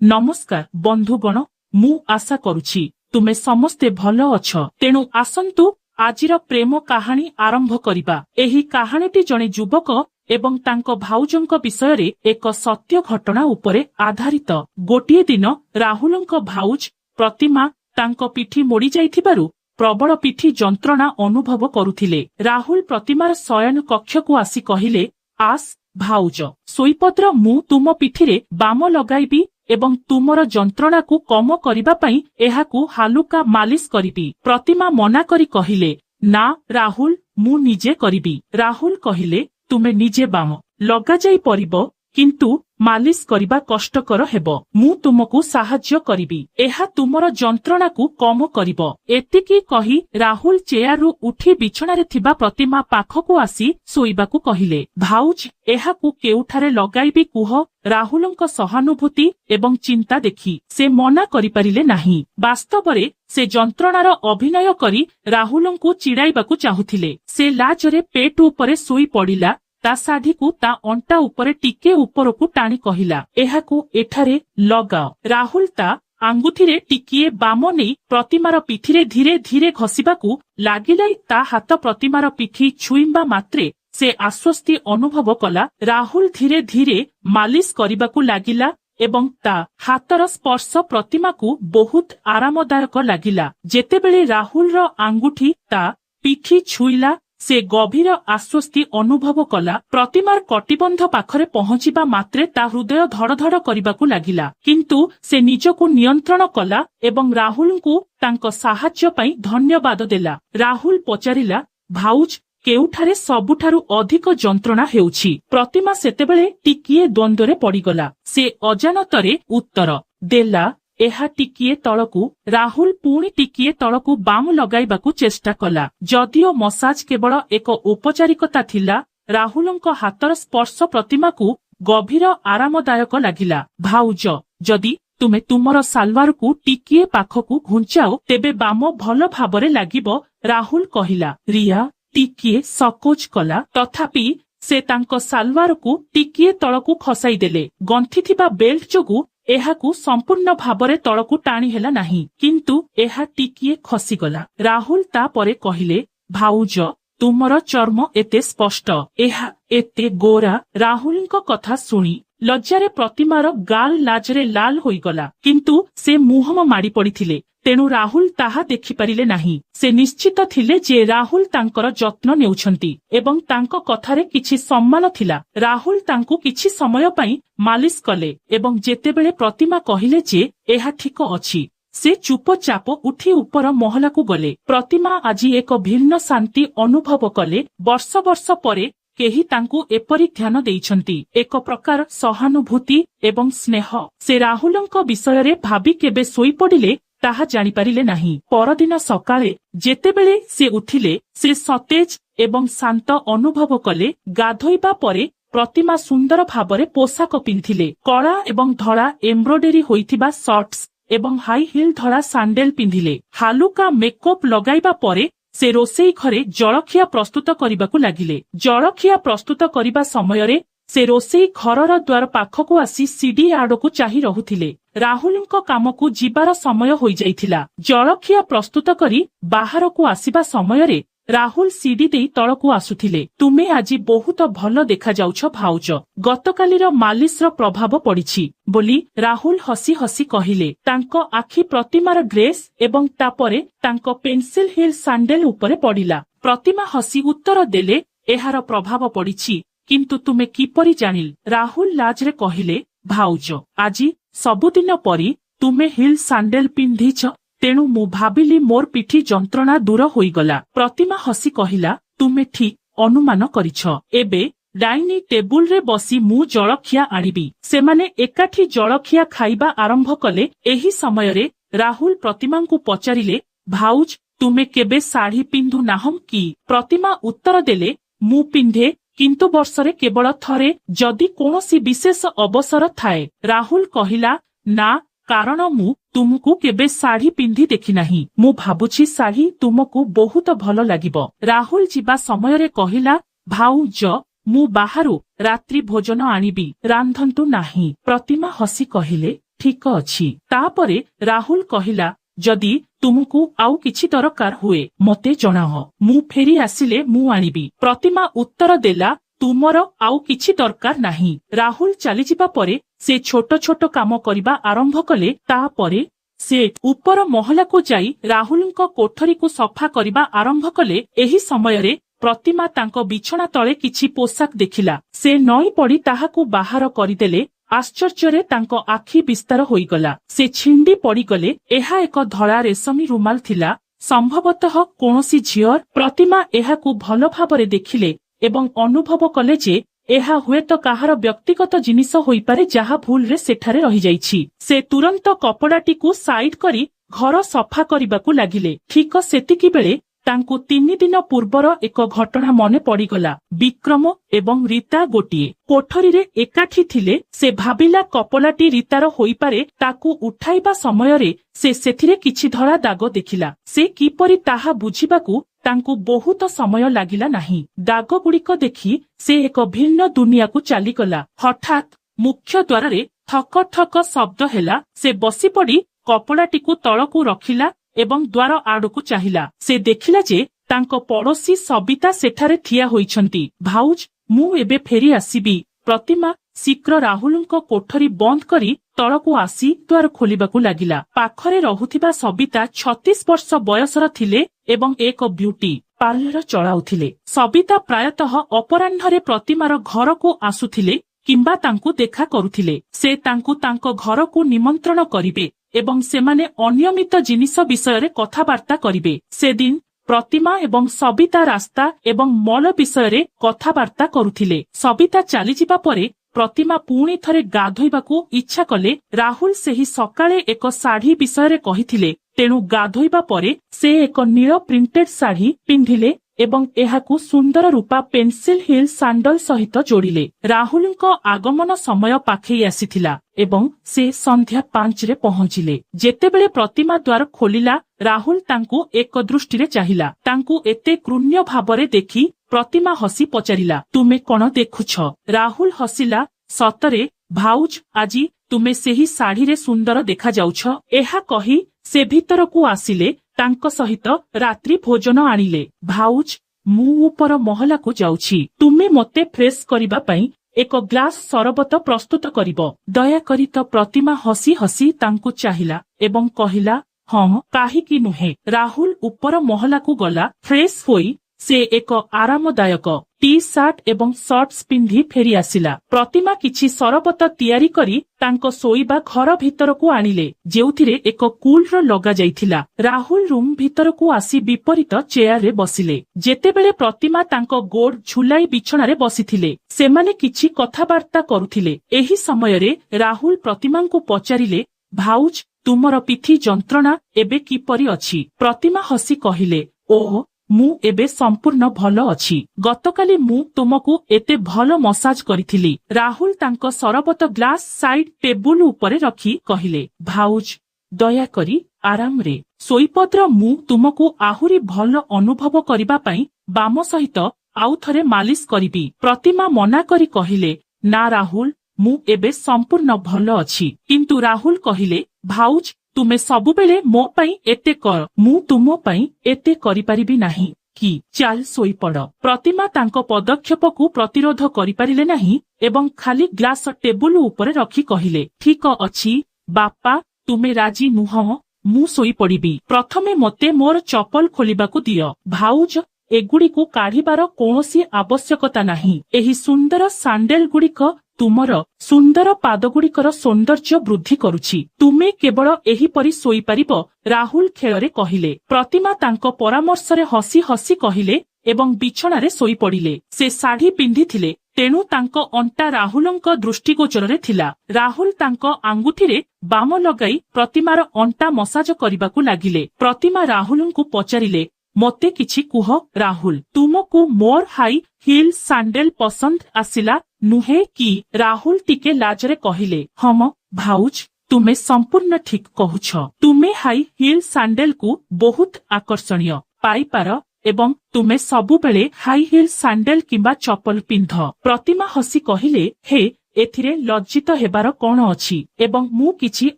नमस्कार बंधुगण मु आशा करुछि तुमे समस्ते भल अछ। तेणु आसंतु आजिर प्रेम कहानी आरंभ करिबा। एही कहानीटी जणे युवक एवं तांको भाउजंक विषय एक सत्य घटना उपरे आधारित। गोटिए दिन राहुलंक भाउज प्रतिमा तांको पिठी मोड़ी जाइथिबारु प्रबल पिठी जंत्रणा अनुभव करुथिले। राहुल प्रतिमार शयन कक्ष को आसी कहिले, आस भाउज सोईपद्र मु तुम पिठिरे बाम लगाइबी एवं तुमर जंत्रणा को कम करिबा पई एहाकू हालुका मालिश करिबी। प्रतिमा मना करी कहिले, ना राहुल मु निजे करिबी। राहुल कहिले, तुमे निजे बाम लगा जाई परिबो किंतु मालिश करिबा कष्टकर हेबो। मु तुमको साहाय्य करिबी, एहा तुमर जंत्रणा को कम करिबो। एतिकी कही राहुल चेयारु उठी बिछणारे थिबा प्रतिमा पाखकू आसी सोइबाकू कहिले। भाउज एहाकू केउठारे लगाइबी कुह। राहुलंक सहानुभूति एवं चिंता देखि से मना करि परिले नाही। वास्तवरे से जंत्रणार अभिनय करी राहुलंकू चिड़ाइबाकू चाहुथिले। से लाजरे पेट उपरे सोई पड़िला। ता साढ़ी को ता अंटा उपरे टिके उपरकू टाणी कहिला, एहाकू एठारे लगाओ। राहुल ता आंगुठीरे टिकिए बाम नहीं प्रतिमार पिठिरे धीरे धीरे घसीबाकू लागिलाई। ता हाथ प्रतिमार पिठी छुईबा मात्रे से आश्वस्ति अनुभव कला। राहुल धीरे धीरे मालिश करिबाकू लागिला एवं ता हाथर स्पर्श प्रतिमा को बहुत आरामदायक लागिला। जेतेबेले राहुल रो आंगुठी ता पिठी छुईला से गभीर आश्वस्ति अनुभव कला। प्रतिमार कटिबंध पाखरे पहुंचिबा मात्रे ता हृदय धड़धड़ करिबाकू लागिला, किंतु से निजको नियंत्रण कला एवं राहुल को तांको साहाय्य पई धन्यवाद देला। राहुल पचारिला, भाउज केउठारे सबुठारु अधिक जंत्रणा हेउछि। प्रतिमा सेतेबेले टिकिए द्वंद्वरे पड़ीगला। से अजानतरे उत्तर देला, एहा टिकिए तळकू। राहुल पुणी टिकिए तळकू बाम लगाइबाकू चेष्टा कला। जदिओ मसाज केवल एक औपचारिकता थिला, राहुलंक हाथर स्पर्श प्रतिमा को गभीर आरामदायक लागिला। भाउज जदि तुमे तुमर सालवार को टिकिए पाखकू घुंचाओ तेबे बाम भल भाबरे लागिबो, राहुल कहिला। रिया टिकिए सकोच कला, तथापि से तांको सालवार को टिकिए तळकू खसाई देले। गंथि थिबा बेल्ट जोगु एहाकू संपूर्ण भाबरे तळकू टाणी हेला नाही, किंतु एहा टिकिए खसीगला। राहुल ता परे कहिले, भाउज तुमर चर्म एते स्पष्ट, एहा एते गोरा। राहुलंक कथा सुनी लज्जारे प्रतिमार गाल लाजरे लाल होईगला, किंतु से मुहम माड़ी पड़िथिले। तेणु राहुल ताहा देखि परिले नाही। से निश्चित थिले जे राहुल तांकर जत्न नेउछंती एवं तांको कथारे किछि सम्मान थिला। राहुल तांकू किछि समय पई मालिश कले एवं जेतेबेले प्रतिमा कहिले जे एहा ठीक अछि, से चुपचाप उठी उपर महला को गले। प्रतिमा आजी एक भिन्न शांति अनुभव कले। वर्ष वर्ष परे केही तांकू एपरि ध्यान देइछंती, एक प्रकार सहानुभूति एवं स्नेह। से राहुलंक विषय भाबी केबे सोई पड़िले ताहा जानी पारिले नाही। परदिन सकाळे जेतेबेले से उठिले से सतेज एवं शांत अनुभव कले। गाधोइबा परे प्रतिमा सुंदर भाबरे पोशाक पिंधिले। कला एवं धड़ा एम्ब्रॉयडरी होइथिबा शॉर्ट्स एवं हाई हिल धड़ा सैंडल पिंधिले। हालुका मेकअप लगाइबा परे से रोसेई घरे जलखिया प्रस्तुत करिबाकू लागिले। जलखिया प्रस्तुत करिबा समयरे से रोसेई घरर द्वार पाखकू आसी सीडी आड़कू चाही रहुथिले। राहुलंक कामकू जिबार समय होई जाइथिला। जलखिया प्रस्तुत करी बाहरकू आसीबा समयरे राहुल सीडी देई तळकू आसुथिले। तुमे आजी बहुत भल देखा जाउछ भाउज, गतकालीर मालिशर प्रभाव पड़िछि बोली राहुल हसी हसी कहिले। तांको आखि प्रतिमार ड्रेस एवं तापरे तांको पेंसिल हिल सैंडल उपरे पड़िला। प्रतिमा हसी उत्तर देले, एहार प्रभाव पड़िछि, किंतु तुमे किपरि जानिल? राहुल लाजरे कहिले, भाउज आजी सबुदिन परी तुमे हिल सैंडल पिंधिछ, तेणु मु भाबिली मोर पिठी जंत्रणा दूर होईगला। प्रतिमा हसी कहिला, तुमे ठीक अनुमान करिछ। एबे डाइनिंग टेबुल रे बसी मु जलखिया आनिबी। सेमाने एकाठी जलखिया खाइबा आरंभ कले। एही समयरे राहुल प्रतिमा को पचारिले, भाउज तुमे केबे साड़ी पिंधु नाहम कि? प्रतिमा उत्तर देले, मु पिंधे, किंतु वर्षरे केवल थरे जदि कोनोसी विशेष अवसर थाए। राहुल कहिला, ना कारण मु तुमको केबे साड़ी पिंधि देखि नाही। मु भाबुछि साड़ी तुमको बहुत भल लागिबो। राहुल जिबा समयरे कहिला, भाउज मु बाहारु रात्रि भोजन आनिबी, रांधंतु नाही। प्रतिमा हसी कहिले, ଠିକ ଅଛି। ତାପରେ ରାହୁଲ କହିଲା, ଯଦି ତୁମକୁ ଆଉ କିଛି ଦରକାର ହୁଏ ମତେ ଜଣାଅ, ମୁଁ ଫେରି ଆସିଲେ ମୁଁ ଆଣିବି। ପ୍ରତିମା ଉତ୍ତର ଦେଲା, ତୁମର ଆଉ କିଛି ଦରକାର ନାହିଁ। ରାହୁଲ ଚାଲିଯିବା ପରେ ସେ ଛୋଟ ଛୋଟ କାମ କରିବା ଆରମ୍ଭ କଲେ। ତାପରେ ସେ ଉପର ମହଲାକୁ ଯାଇ ରାହୁଲଙ୍କ କୋଠରୀକୁ ସଫା କରିବା ଆରମ୍ଭ କଲେ। ଏହି ସମୟରେ ପ୍ରତିମା ତାଙ୍କ ବିଛଣା ତଳେ କିଛି ପୋଷାକ ଦେଖିଲା। ସେ ନଇଁ ପଡ଼ି ତାହାକୁ ବାହାର କରିଦେଲେ। ଆଶ୍ଚର୍ଯ୍ୟରେ ତାଙ୍କ ଆଖି ବିସ୍ତାର ହୋଇଗଲା। ସେ ଛିଣ୍ଡି ପଡ଼ିଗଲେ। ଏହା ଏକ ଧଳା ରେଶମୀ ରୁମାଲ ଥିଲା, ସମ୍ଭବତଃ କୌଣସି ଝିଅର। ପ୍ରତିମା ଏହାକୁ ଭଲ ଭାବରେ ଦେଖିଲେ ଏବଂ ଅନୁଭବ କଲେ ଯେ ଏହା ହୁଏତ କାହାର ବ୍ୟକ୍ତିଗତ ଜିନିଷ ହୋଇପାରେ ଯାହା ଭୁଲରେ ସେଠାରେ ରହିଯାଇଛି। ସେ ତୁରନ୍ତ କପଡ଼ାଟିକୁ ସାଇଡ୍ କରି ଘର ସଫା କରିବାକୁ ଲାଗିଲେ। ଠିକ ସେତିକିବେଳେ ତାଙ୍କୁ 3 ଦିନ ପୂର୍ବର ଏକ ଘଟଣା ମନେ ପଡ଼ିଗଲା। ବିକ୍ରମ ଏବଂ ରୀତା ଗୋଟିଏ କୋଠରୀରେ ଏକାଠି ଥିଲେ। ସେ ଭାବିଲା କପଡ଼ାଟି ରୀତାର ହୋଇପାରେ। ତାକୁ ଉଠାଇବା ସମୟରେ ସେ ସେଥିରେ କିଛି ଧଳା ଦାଗ ଦେଖିଲା। ସେ କିପରି ତାହା ବୁଝିବାକୁ ତାଙ୍କୁ ବହୁତ ସମୟ ଲାଗିଲା ନାହିଁ। ଦାଗଗୁଡ଼ିକ ଦେଖି ସେ ଏକ ଭିନ୍ନ ଦୁନିଆକୁ ଚାଲିଗଲା। ହଠାତ୍ ମୁଖ୍ୟ ଦ୍ୱାରରେ ଠକ ଠକ ଶବ୍ଦ ହେଲା। ସେ ବସିପଡ଼ି କପଡ଼ାଟିକୁ ତଳକୁ ରଖିଲା ଏବଂ ଦ୍ୱାର ଆଡ଼କୁ ଚାହିଁଲା। ସେ ଦେଖିଲା ଯେ ତାଙ୍କ ପଡ଼ୋଶୀ ସବିତା ସେଠାରେ ଠିଆ ହୋଇଛନ୍ତି। ଭାଉଜ, ମୁଁ ଏବେ ଫେରି ଆସିବି। ପ୍ରତିମା ଶୀଘ୍ର ରାହୁଲଙ୍କ କୋଠରୀ ବନ୍ଦ କରି ତଳକୁ ଆସି ଦ୍ୱାର ଖୋଲିବାକୁ ଲାଗିଲା। ପାଖରେ ରହୁଥିବା ସବିତା 36 ବର୍ଷ ବୟସର ଥିଲେ ଏବଂ ଏକ ବ୍ୟୁଟି ପାର୍ଲର ଚଳାଉଥିଲେ। ସବିତା ପ୍ରାୟତଃ ଅପରାହ୍ନରେ ପ୍ରତିମାର ଘରକୁ ଆସୁଥିଲେ କିମ୍ବା ତାଙ୍କୁ ଦେଖା କରୁଥିଲେ। ସେ ତାଙ୍କୁ ତାଙ୍କ ଘରକୁ ନିମନ୍ତ୍ରଣ କରିବେ ଏବଂ ସେମାନେ ଅନିୟମିତ ଜିନିଷ ବିଷୟରେ କଥାବାର୍ତ୍ତା କରିବେ। ସେଦିନ ପ୍ରତିମା ଏବଂ ସବିତା ରାସ୍ତା ଏବଂ ମଲ ବିଷୟରେ କଥାବାର୍ତ୍ତା କରୁଥିଲେ। ସବିତା ଚାଲିଯିବା ପରେ ପ୍ରତିମା ପୁଣି ଥରେ ଗାଧୋଇବାକୁ ଇଚ୍ଛା କଲେ। ରାହୁଲ ସେହି ସକାଳେ ଏକ ଶାଢ଼ୀ ବିଷୟରେ କହିଥିଲେ, ତେଣୁ ଗାଧୋଇବା ପରେ ସେ ଏକ ନୀଳ ପ୍ରିଣ୍ଟେଡ୍ ଶାଢ଼ୀ ପିନ୍ଧିଲେ ଏବଂ ଏହାକୁ ସୁନ୍ଦର ରୂପା ପେନ୍ସିଲ ହିଲ୍ ସାଣ୍ଡଲ ସହିତ ଯୋଡ଼ିଲେ। ରାହୁଲଙ୍କ ଆଗମନ ସମୟ ପାଖେଇ ଆସିଥିଲା ଏବଂ ସେ ସନ୍ଧ୍ୟା 5ରେ ପହଞ୍ଚିଲେ। ଯେତେବେଳେ ପ୍ରତିମା ଦ୍ୱାର ଖୋଲିଲା, ରାହୁଲ ତାଙ୍କୁ ଏକ ଦୃଷ୍ଟିରେ ଚାହିଁଲା। ତାଙ୍କୁ ଏତେ କ୍ରୁଣ୍ୟ ଭାବରେ ଦେଖି ପ୍ରତିମା ହସି ପଚାରିଲା, ତୁମେ କଣ ଦେଖୁଛ? ରାହୁଲ ହସିଲା, ସତରେ ଭାଉଜ, ଆଜି ତୁମେ ସେହି ଶାଢ଼ୀରେ ସୁନ୍ଦର ଦେଖାଯାଉଛ। ଏହା କହି ସେ ଭିତରକୁ ଆସିଲେ। ତାଙ୍କ ସହିତ ରାତ୍ରି ଭୋଜନ ଆଣିଲେ। ଭାଉଜ, ମୁଁ ଉପର ମହଲାକୁ ଯାଉଛି। ତୁମେ ମୋତେ ଫ୍ରେଶ କରିବା ପାଇଁ ଏକ ଗ୍ଲାସ ସରବତ ପ୍ରସ୍ତୁତ କରିବ ଦୟାକରି। ତ ପ୍ରତିମା ହସି ହସି ତାଙ୍କୁ ଚାହିଁଲା ଏବଂ କହିଲା, ହଁ, କାହିଁକି ନୁହେଁ। ରାହୁଲ ଉପର ମହଲାକୁ ଗଲା। ଫ୍ରେଶ ହୋଇ ସେ ଏକ ଆରାମଦାୟକ ଟି ସାର୍ଟ ଏବଂ ସର୍ଟସ୍ ପିନ୍ଧି ଫେରି ଆସିଲା। ପ୍ରତିମା କିଛି ସରବତ ତିଆରି କରି ତାଙ୍କ ଶୋଇବା ଘର ଭିତରକୁ ଆଣିଲେ, ଯେଉଁଥିରେ ଏକ କୁଲର ଲଗାଯାଇଥିଲା। ରାହୁଲ ରୁମ୍ ଭିତରକୁ ଆସି ବିପରୀତ ଚେୟାରରେ ବସିଲେ। ଯେତେବେଳେ ପ୍ରତିମା ତାଙ୍କ ଗୋଡ ଝୁଲାଇ ବିଛଣାରେ ବସିଥିଲେ, ସେମାନେ କିଛି କଥାବାର୍ତ୍ତା କରୁଥିଲେ। ଏହି ସମୟରେ ରାହୁଲ ପ୍ରତିମାଙ୍କୁ ପଚାରିଲେ, ଭାଉଜ, ତୁମର ପିଠି ଯନ୍ତ୍ରଣା ଏବେ କିପରି ଅଛି? ପ୍ରତିମା ହସି କହିଲେ, ଓହ, ମୁଁ ଏବେ ସମ୍ପୂର୍ଣ୍ଣ ଭଲ ଅଛି। ଗତକାଲି ମୁଁ ତୁମକୁ ଏତେ ଭଲ ମସାଜ କରିଥିଲି। ରାହୁଲ ତାଙ୍କ ସରବତ ଗ୍ଲାସ ସାଇଡ ଟେବୁଲ ଉପରେ ରଖି କହିଲେ, ଭାଉଜ, ଦୟାକରି ଆରାମରେ ଶୋଇପତ୍ର। ମୁଁ ତୁମକୁ ଆହୁରି ଭଲ ଅନୁଭବ କରିବା ପାଇଁ ବାମ ସହିତ ଆଉ ଥରେ ମାଲିସ କରିବି। ପ୍ରତିମା ମନା କରି କହିଲେ, ନା ରାହୁଲ, ମୁଁ ଏବେ ସମ୍ପୂର୍ଣ୍ଣ ଭଲ ଅଛି। କିନ୍ତୁ ରାହୁଲ କହିଲେ, ଭାଉଜ, ତୁମେ ସବୁବେଳେ ମୋ ପାଇଁ ଏତେ କର, ମୁଁ ତୁମ ପାଇଁ ଏତେ କରିପାରିବି ନାହିଁ କି? ଚାଲ ଶୋଇପଡ଼। ପ୍ରତିମା ତାଙ୍କ ପଦକ୍ଷେପକୁ ପ୍ରତିରୋଧ କରିପାରିଲେ ନାହିଁ ଏବଂ ଖାଲି ଗ୍ଲାସ ଟେବୁଲ ଉପରେ ରଖି କହିଲେ, ଠିକ ଅଛି ବାପା, ତୁମେ ରାଜି ନୁହଁ? ମୁଁ ଶୋଇପଡ଼ିବି। ପ୍ରଥମେ ମୋତେ ମୋର ଚପଲ ଖୋଲିବାକୁ ଦିଅ। ଭାଉଜ, ଏଗୁଡ଼ିକୁ କାଢ଼ିବାର କୌଣସି ଆବଶ୍ୟକତା ନାହିଁ। ଏହି ସୁନ୍ଦର ସାଣ୍ଡେଲ ଗୁଡ଼ିକ ତୁମର ସୁନ୍ଦର ପାଦଗୁଡ଼ିକର ସୌନ୍ଦର୍ଯ୍ୟ ବୃଦ୍ଧି କରୁଛି। ତୁମେ କେବଳ ଏହିପରି ଶୋଇପାରିବ, ରାହୁଲ ଖେଳରେ କହିଲେ। ପ୍ରତିମା ତାଙ୍କ ପରାମର୍ଶରେ ହସି ହସି କହିଲେ ଏବଂ ବିଛଣାରେ ଶୋଇପଡ଼ିଲେ। ସେ ଶାଢ଼ୀ ପିନ୍ଧିଥିଲେ, ତେଣୁ ତାଙ୍କ ଅଣ୍ଟା ରାହୁଲଙ୍କ ଦୃଷ୍ଟିଗୋଚରରେ ଥିଲା। ରାହୁଲ ତାଙ୍କ ଆଙ୍ଗୁଠିରେ ବାମ ଲଗାଇ ପ୍ରତିମାର ଅଣ୍ଟା ମସାଜ କରିବାକୁ ଲାଗିଲେ। ପ୍ରତିମା ରାହୁଲଙ୍କୁ ପଚାରିଲେ, ମୋତେ କିଛି କୁହ ରାହୁଲ, ତୁମକୁ ମୋର ହାଇ ହିଲ୍ ସାଣ୍ଡେଲ ପସନ୍ଦ ଆସିଲା ନୁହେଁ କି? ରାହୁଲ ଟିକେ ଲାଜରେ କହିଲେ, ହଁ ଭାଉଜ, ତୁମେ ସମ୍ପୂର୍ଣ୍ଣ ଠିକ କହୁଛ। ତୁମେ ହାଇ ହିଲ୍ ସାଣ୍ଡେଲକୁ ବହୁତ ଆକର୍ଷଣୀୟ ପାଇପାର ଏବଂ ତୁମେ ସବୁବେଳେ ହାଇ ହିଲ୍ ସାଣ୍ଡେଲ କିମ୍ବା ଚପଲ ପିନ୍ଧ। ପ୍ରତିମା ହସି କହିଲେ, ହେ, एथिरे लज्जित हेबार कौन अछि एवं मु किछि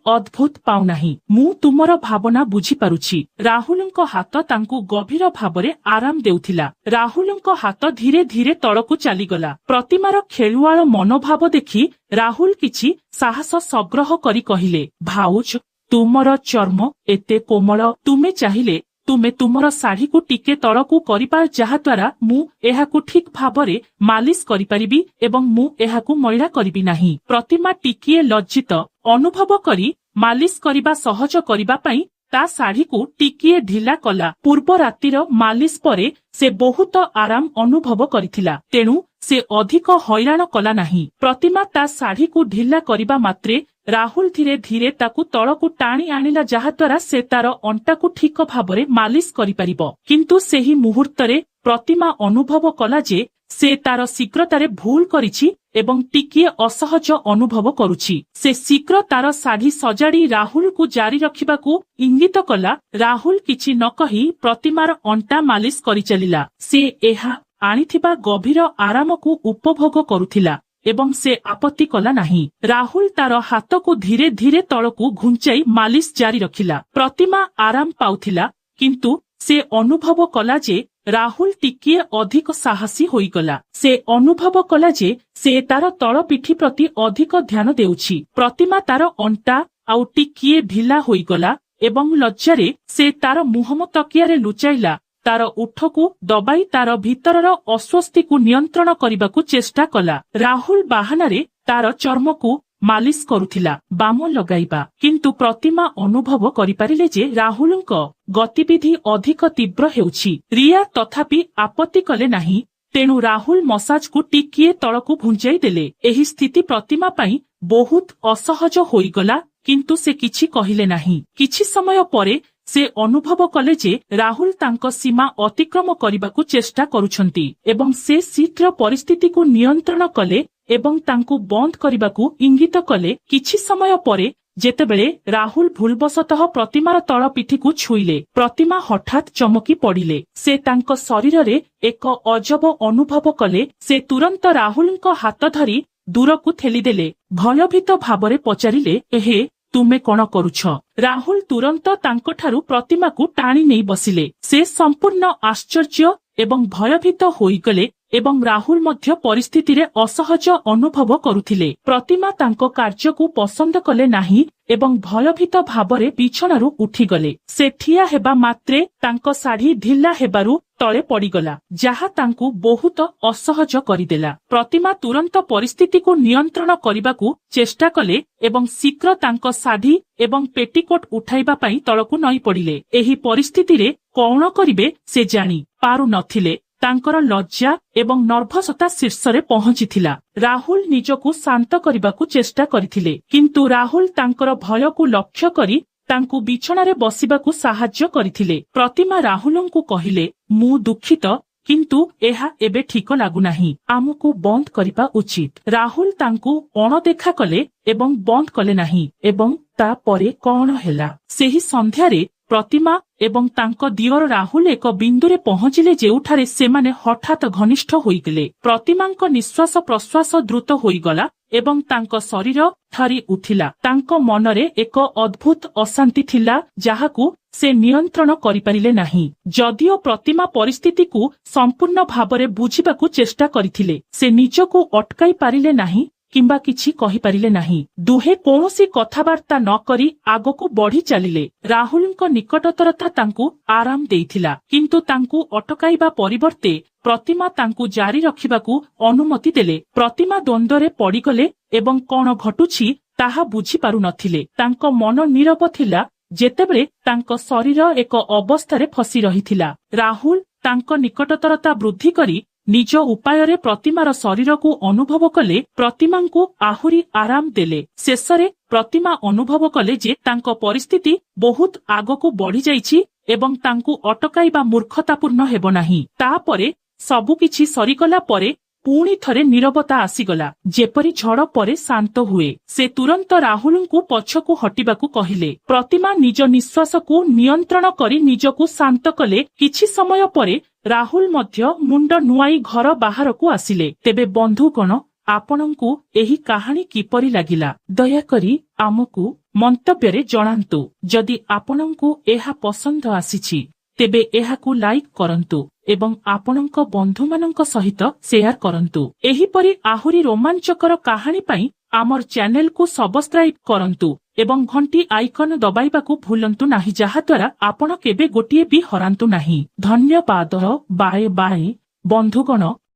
अद्भुत पाउनाही। मु तुमर भावना बुझी पारुछि। राहुलଙ୍କ हात तांकु गभीर भावरे आराम देउथिला। राहुलଙ୍କ हात धीरे धीरे तळकु चालीगला। प्रतिमार खेलुआळ मनोभाव देखि राहुल किछि साहस संग्रह करी कहिले, भाउज तुमर चर्म एते कोमल, तुमे चाहिले तुमे तुमर शाढ़ी को टिके तळकु करिपा जहा द्वारा मु एहाकु ठीक भावरे मालिश करिपारिबी एवं मु एहाकु मैला करिबी नाही। प्रतिमा टिकिए लज्जित अनुभव करी मालिश करिबा सहज करिबा पई ता शाढ़ी को टिकिए ढिला कला। पूर्व रातिर मालिश परे से बहुत आराम अनुभव करिथिला, तेणु से अधिक हैरान कला नाही। प्रतिमा ता शाढ़ी को ढिला करिबा मात्रे राहुल धीरे धीरे ताकु तळकु टाणी आनिला, जहा द्वारा से तार अंटाकु ठीक भावरे मालिश करिपारिबो। किंतु सेही मुहूर्तरे प्रतिमा अनुभव कला जे से तार शीघ्रतारे भूल करिछि एवं टिकिए असहज अनुभव करुछि। से शीघ्र तार शाढ़ी सजाड़ी राहुल को जारी रखिबाकु इंगित कला। राहुल किछि न कहि प्रतिमार अंटा मालिश करि चलिला। से एहा आनिथिबा गभीर आराम को उपभोग करुथिला एवं से आपत्ति कला नाही। राहुल तार हाथ को धीरे धीरे तळकु घुंचाई मालिश जारी रखिला। प्रतिमा आराम पाउथिला, किंतु से अनुभव कला जे राहुल टिकिए अधिक साहसी होईगला। से अनुभव कला जे से तार तळ पिठी प्रति अधिक ध्यान देउछि। प्रतिमा तार अंटा आउ टिकिए ढिला होईगला एवं लज्जारे से तार मुहम तकियारे लुचाइला। तार उठकु दबाई तार भीतरर अस्वस्थि को नियंत्रण करबाकू चेष्टा कला। राहुल बाहानारे तार चर्मकु मालिश करुथिला, बाम लगाइबा, किंतु प्रतिमा अनुभव करिपारिले जे राहुलଙ୍କ गतिविधि अधिक तीव्र हेउछि। रिया तथापि आपत्ति कले नाही, तेणु राहुल मसाज को टिकिए तळकु घुंचाई देले। एही स्थिति प्रतिमा पई बहुत असहज होईगला, किंतु से किछि कहिले नाही। किछि समय परे से अनुभव कले जे राहुल तांको सीमा अतिक्रम करबाकू चेष्टा करुछंती एवं से शीघ्र परिस्थिति को नियंत्रण कले एवं तांको बंद करबाकू इंगित कले। किछि समय परे जेतेबेले राहुल भूलवशतः प्रतिमार तळ पिठी को छुईले, प्रतिमा हठात चमकी पड़िले। से तांको शरीर रे एक अजब अनुभव कले। से तुरंत राहुलଙ୍କ हाथ धरी दूर को ठेलीदेले। भयभीत भावरे पचारिले, एहे तुमे कौन करुछ? राहुल तुरंत तांको ठारू प्रतिमा को टाणी नहीं बसिले। से संपूर्ण आश्चर्य एवं भयभीत होईगले एवं राहुल मध्य परिस्थिति रे असहज अनुभव करुथिले। प्रतिमा तांको कार्य को पसंद कले नाही एवं भयभीत भावरे बिछणारू उठीगले। से ठिया हेबा मात्रे तांको शाढ़ी ढिला हेबारू तळे पड़ीगला, जहा तांकू बहुत असहज करिदेला। प्रतिमा तुरंत परिस्थिति को नियंत्रण करबाकू चेष्टा कले एवं शीघ्र तांको शाढ़ी एवं पेटीकोट उठाइबा पई तळकू नई पड़िले। एही परिस्थिति रे कौन करिवे से जानी पारु नथिले। तांकर लज्जा एवं नर्भसता शीर्षरे पहुंचीथिला। राहुल निजकू शांत करबाकू चेष्टा करिथिले, किंतु राहुल तांकर भय को लक्ष्य करी तांकू बिछणारे बसिबाकू साहाय्य करिथिले। प्रतिमा राहुलंकू कहिले, मु दुखित, किंतु एहा एबे ठीक लागुनाही, आमको बंद करिबा उचित। राहुल तांकू अणदेखा कले एवं बंद कले नाही एवं ता परे कौन हेला। सेही संध्यारे प्रतिमा एवं तांको दियर राहुल एक बिंदुरे पहुंचिले जेउठारे सेमाने हठात घनिष्ठ होईगले। प्रतिमांको निश्वास प्रश्वास द्रुत होईगला एवं तांको शरीर ठारी उठिला। तांको मनरे एक अद्भुत अशांति थिला, जाहाकू से नियंत्रण करिपारिले नाही। जदिओ प्रतिमा परिस्थिति को संपूर्ण भावरे बुझिबाकू चेष्टा करिथिले, से निजको अटकाई पारिले नाही किंबा किछि कहि पारिले नाही। दुहे कोनोसी कथाबार्ता न करी आगको बढ़ी चलिले। राहुलଙ୍କ निकटतरता तांकू आराम देइथिला, किंतु तांकू अटकाइबा परिवर्ते प्रतिमा तांकू जारी रखिबाकू अनुमति देले। प्रतिमा द्वंद्वरे पड़ीगले एवं कौन घटुछि ताहा बुझी पारु नथिले। तांको मन नीरव थिला जेतेबेले तांको शरीर एक अवस्थारे फसी रहिथिला। राहुल तांको निकटतरता वृद्धि करी निज उपाୟରେ प्रतिमार शरीर को अनुभव कले। प्रतिमांकू आहुरी आराम देले। शेषरे प्रतिमा अनुभव कले जे तांको परिस्थिति बहुत आगको बढ़ी जाइछि एवं तांकू अटकाइबा मूर्खतापूर्ण हेबो नाही। तापरे सबुकिछि सरीगला परे पुणी थरे नीरवता आसीगला, जेपरी झड़ परे शांत हुए। से तुरंत राहुलंकू पछकू हटिबाकू कहिले। प्रतिमा निज निश्वास को नियंत्रण करी निजकू शांत कले। किछि समय परे राहुल मध्य मुंड नुआई घर बाहर को आसिले। तेबे बंधुगण, ଆପଣଙ୍କୁ ଏହି କାହାଣୀ କିପରି ଲାଗିଲା ଦୟାକରି ଆମକୁ ମନ୍ତବ୍ୟରେ ଜଣାନ୍ତୁ। ଯଦି ଆପଣଙ୍କୁ ଏହା ପସନ୍ଦ ଆସିଛି ତେବେ ଏହାକୁ ଲାଇକ୍ କରନ୍ତୁ ଏବଂ ଆପଣଙ୍କ ବନ୍ଧୁମାନଙ୍କ ସହିତ ସେୟାର କରନ୍ତୁ। ଏହିପରି ଆହୁରି ରୋମାଞ୍ଚକର କାହାଣୀ ପାଇଁ ଆମର ଚ୍ୟାନେଲକୁ ସବସ୍କ୍ରାଇବ କରନ୍ତୁ ଏବଂ ଘଣ୍ଟି ଆଇକନ ଦବାଇବାକୁ ଭୁଲନ୍ତୁ ନାହିଁ, ଯାହାଦ୍ୱାରା ଆପଣ କେବେ ଗୋଟିଏ ବି ହରାନ୍ତୁ ନାହିଁ। ଧନ୍ୟବାଦ। ବାଏ ବାଏ ବନ୍ଧୁଗଣ।